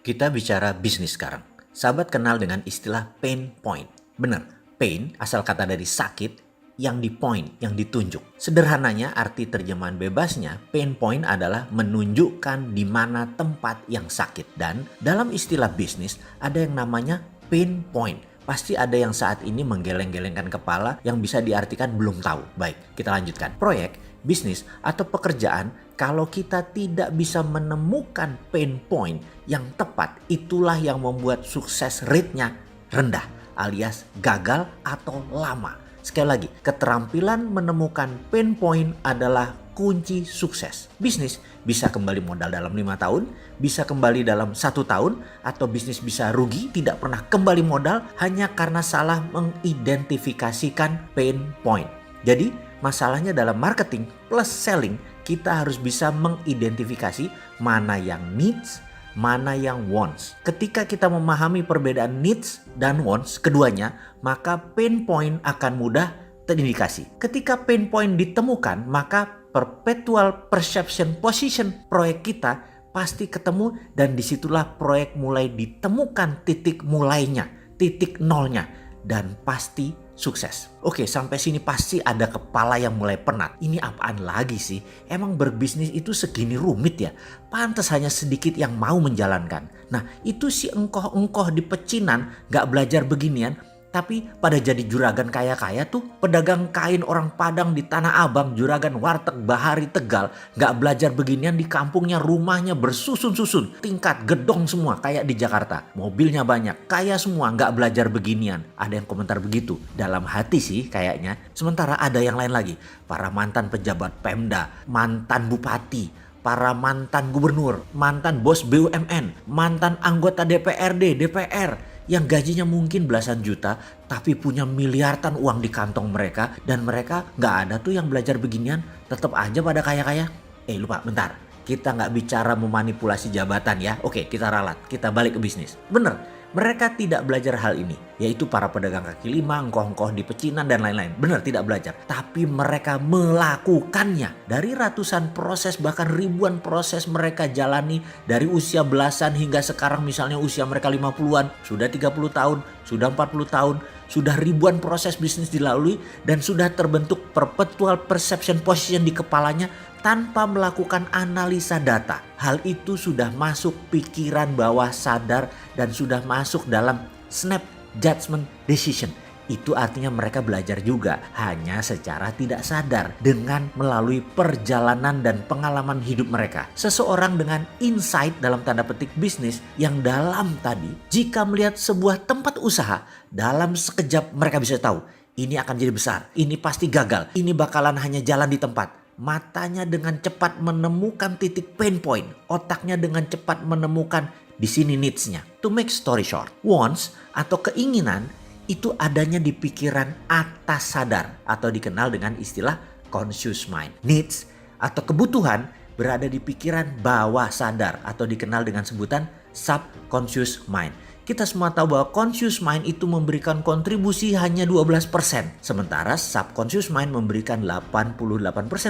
Kita bicara bisnis sekarang. Sahabat kenal dengan istilah pain point. Benar, pain asal kata dari sakit yang di point, yang ditunjuk. Sederhananya arti terjemahan bebasnya, pain point adalah menunjukkan di mana tempat yang sakit. Dan dalam istilah bisnis ada yang namanya pain point. Pasti ada yang saat ini menggeleng-gelengkan kepala yang bisa diartikan belum tahu. Baik, kita lanjutkan. Proyek, bisnis, atau pekerjaan, kalau kita tidak bisa menemukan pain point yang tepat, itulah yang membuat sukses rate-nya rendah alias gagal atau lama. Sekali lagi, keterampilan menemukan pain point adalah kunci sukses. Bisnis bisa kembali modal dalam 5 tahun, bisa kembali dalam 1 tahun, atau bisnis bisa rugi, tidak pernah kembali modal hanya karena salah mengidentifikasikan pain point. Jadi, masalahnya dalam marketing plus selling, kita harus bisa mengidentifikasi mana yang needs, mana yang wants. Ketika kita memahami perbedaan needs dan wants keduanya, maka pain point akan mudah terindikasi. Ketika pain point ditemukan, maka perpetual perception position proyek kita pasti ketemu, dan disitulah proyek mulai ditemukan titik mulainya, titik nolnya, dan pasti sukses. Oke, sampai sini pasti ada kepala yang mulai penat. Ini apaan lagi sih? Emang berbisnis itu segini rumit ya? Pantas hanya sedikit yang mau menjalankan. Nah, itu si engkoh-engkoh di pecinan gak belajar beginian, tapi pada jadi juragan kaya-kaya tuh. Pedagang kain orang Padang di Tanah Abang, juragan warteg Bahari Tegal, gak belajar beginian di kampungnya, rumahnya bersusun-susun, tingkat gedong semua kayak di Jakarta. Mobilnya banyak, kaya semua, gak belajar beginian. Ada yang komentar begitu, dalam hati sih kayaknya. Sementara ada yang lain lagi, para mantan pejabat Pemda, mantan bupati, para mantan gubernur, mantan bos BUMN, mantan anggota DPRD, DPR, yang gajinya mungkin belasan juta tapi punya miliaran uang di kantong mereka, dan mereka gak ada tuh yang belajar beginian, tetap aja pada kaya-kaya. Lupa, bentar, kita gak bicara memanipulasi jabatan ya. Oke, kita ralat, kita balik ke bisnis. Bener, mereka tidak belajar hal ini, yaitu para pedagang kaki lima, engkoh-engkoh di pecinan dan lain-lain. Benar, tidak belajar. Tapi mereka melakukannya. Dari ratusan proses, bahkan ribuan proses mereka jalani dari usia belasan hingga sekarang, misalnya usia mereka 50-an, sudah 30 tahun, sudah 40 tahun, sudah ribuan proses bisnis dilalui, dan sudah terbentuk perpetual perception position di kepalanya tanpa melakukan analisa data. Hal itu sudah masuk pikiran bawah sadar dan sudah masuk dalam snap judgment decision. Itu artinya mereka belajar juga, hanya secara tidak sadar dengan melalui perjalanan dan pengalaman hidup mereka. Seseorang dengan insight dalam tanda petik bisnis yang dalam tadi, jika melihat sebuah tempat usaha, dalam sekejap mereka bisa tahu, ini akan jadi besar, ini pasti gagal, ini bakalan hanya jalan di tempat. Matanya dengan cepat menemukan titik pain point. Otaknya dengan cepat menemukan di sini needs-nya. To make story short, wants atau keinginan itu adanya di pikiran atas sadar atau dikenal dengan istilah conscious mind. Needs atau kebutuhan berada di pikiran bawah sadar atau dikenal dengan sebutan subconscious mind. Kita semua tahu bahwa conscious mind itu memberikan kontribusi hanya 12%. Sementara subconscious mind memberikan 88%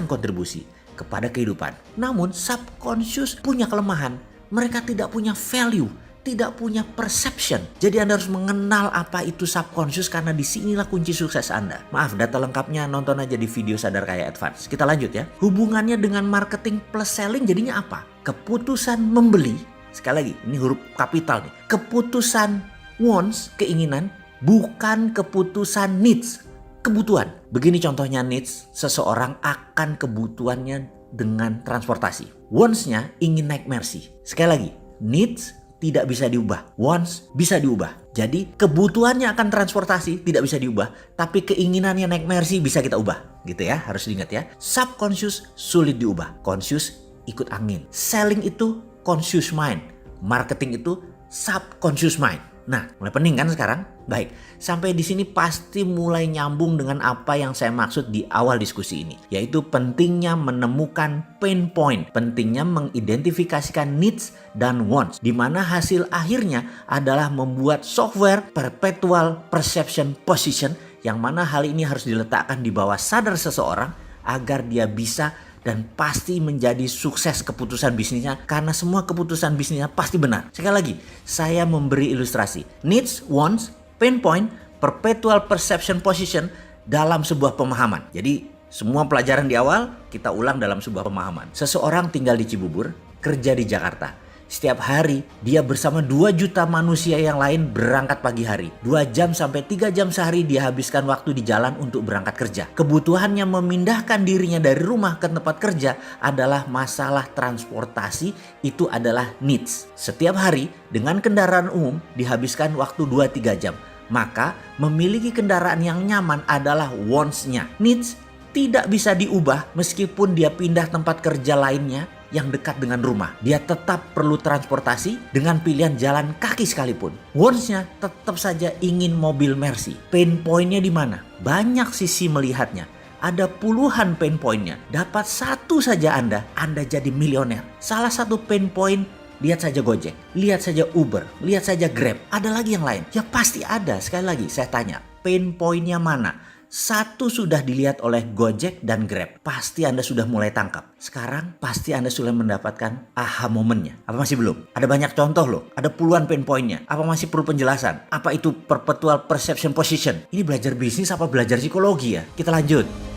kontribusi kepada kehidupan. Namun subconscious punya kelemahan. Mereka tidak punya value, tidak punya perception. Jadi Anda harus mengenal apa itu subconscious, karena disinilah kunci sukses Anda. Maaf, data lengkapnya nonton aja di video Sadar Kaya Advance. Kita lanjut ya. Hubungannya dengan marketing plus selling jadinya apa? Keputusan membeli. Sekali lagi, ini huruf kapital nih. Keputusan wants, keinginan, bukan keputusan needs, kebutuhan. Begini contohnya needs, seseorang akan kebutuhannya dengan transportasi. Wants-nya ingin naik Mercy. Sekali lagi, needs tidak bisa diubah, wants bisa diubah. Jadi kebutuhannya akan transportasi tidak bisa diubah, tapi keinginannya naik Mercy bisa kita ubah. Gitu ya, harus diingat ya. Subconscious sulit diubah, conscious ikut angin. Selling itu conscious mind, marketing itu subconscious mind. Nah, mulai pening kan sekarang? Baik, sampai di sini pasti mulai nyambung dengan apa yang saya maksud di awal diskusi ini, yaitu pentingnya menemukan pain point, pentingnya mengidentifikasikan needs dan wants, di mana hasil akhirnya adalah membuat software perpetual perception position, yang mana hal ini harus diletakkan di bawah sadar seseorang agar dia bisa dan pasti menjadi sukses keputusan bisnisnya karena semua keputusan bisnisnya pasti benar. Sekali lagi, saya memberi ilustrasi. Needs, wants, pain point, perpetual perception position dalam sebuah pemahaman. Jadi semua pelajaran di awal kita ulang dalam sebuah pemahaman. Seseorang tinggal di Cibubur, kerja di Jakarta. Setiap hari dia bersama 2 juta manusia yang lain berangkat pagi hari. 2 jam sampai 3 jam sehari dia habiskan waktu di jalan untuk berangkat kerja. Kebutuhannya memindahkan dirinya dari rumah ke tempat kerja adalah masalah transportasi, itu adalah needs. Setiap hari dengan kendaraan umum dihabiskan waktu 2-3 jam. Maka memiliki kendaraan yang nyaman adalah wants-nya. Needs tidak bisa diubah meskipun dia pindah tempat kerja lainnya yang dekat dengan rumah. Dia tetap perlu transportasi dengan pilihan jalan kaki sekalipun. Wants-nya tetap saja ingin mobil Mercy. Pain point-nya di mana? Banyak sisi melihatnya. Ada puluhan pain point-nya. Dapat satu saja Anda jadi milioner. Salah satu pain point, lihat saja Gojek, lihat saja Uber, lihat saja Grab. Ada lagi yang lain? Ya pasti ada. Sekali lagi saya tanya, pain point-nya mana? Satu sudah dilihat oleh Gojek dan Grab. Pasti Anda sudah mulai tangkap. Sekarang pasti Anda sudah mendapatkan aha momennya. Apa masih belum? Ada banyak contoh loh. Ada puluhan pain point-nya. Apa masih perlu penjelasan? Apa itu perpetual perception position? Ini belajar bisnis apa belajar psikologi ya? Kita lanjut.